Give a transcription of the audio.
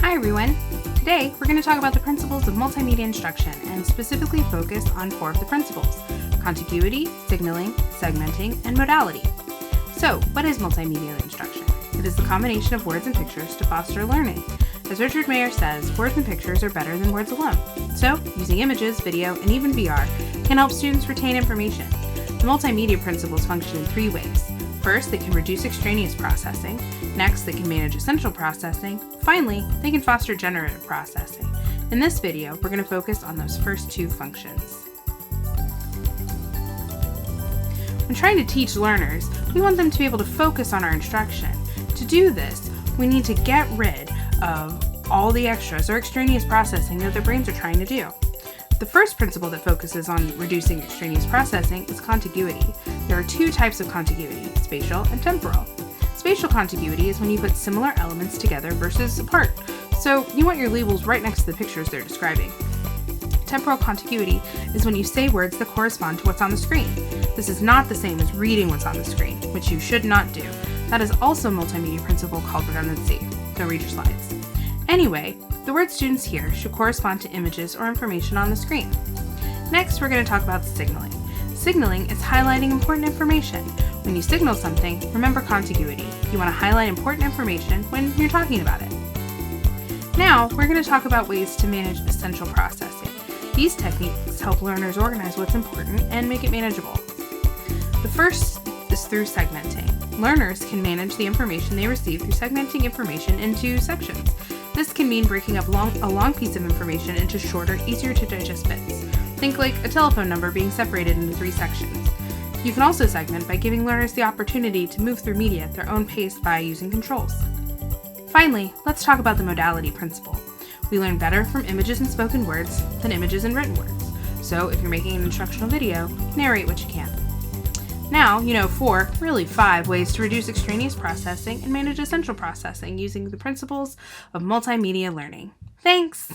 Hi everyone! Today we're going to talk about the principles of multimedia instruction and specifically focus on 4 of the principles: contiguity, signaling, segmenting, and modality. So, what is multimedia instruction? It is the combination of words and pictures to foster learning. As Richard Mayer says, words and pictures are better than words alone. So, using images, video, and even VR can help students retain information. The multimedia principles function in 3 ways. First, they can reduce extraneous processing. Next, they can manage essential processing. Finally, they can foster generative processing. In this video, we're going to focus on those first 2 functions. When trying to teach learners, we want them to be able to focus on our instruction. To do this, we need to get rid of all the extras or extraneous processing that their brains are trying to do. The first principle that focuses on reducing extraneous processing is contiguity. There are 2 types of contiguity: spatial and temporal. Spatial contiguity is when you put similar elements together versus apart. So you want your labels right next to the pictures they're describing. Temporal contiguity is when you say words that correspond to what's on the screen. This is not the same as reading what's on the screen, which you should not do. That is also a multimedia principle called redundancy. Go read your slides. Anyway, the words students hear should correspond to images or information on the screen. Next, we're going to talk about signaling. Signaling is highlighting important information. When you signal something, remember contiguity. You want to highlight important information when you're talking about it. Now, we're going to talk about ways to manage essential processing. These techniques help learners organize what's important and make it manageable. The first is through segmenting. Learners can manage the information they receive through segmenting information into sections. This can mean breaking up a long piece of information into shorter, easier to digest bits. Think like a telephone number being separated into 3 sections. You can also segment by giving learners the opportunity to move through media at their own pace by using controls. Finally, let's talk about the modality principle. We learn better from images and spoken words than images and written words. So if you're making an instructional video, narrate what you can. Now you know 4, really 5 ways to reduce extraneous processing and manage essential processing using the principles of multimedia learning. Thanks!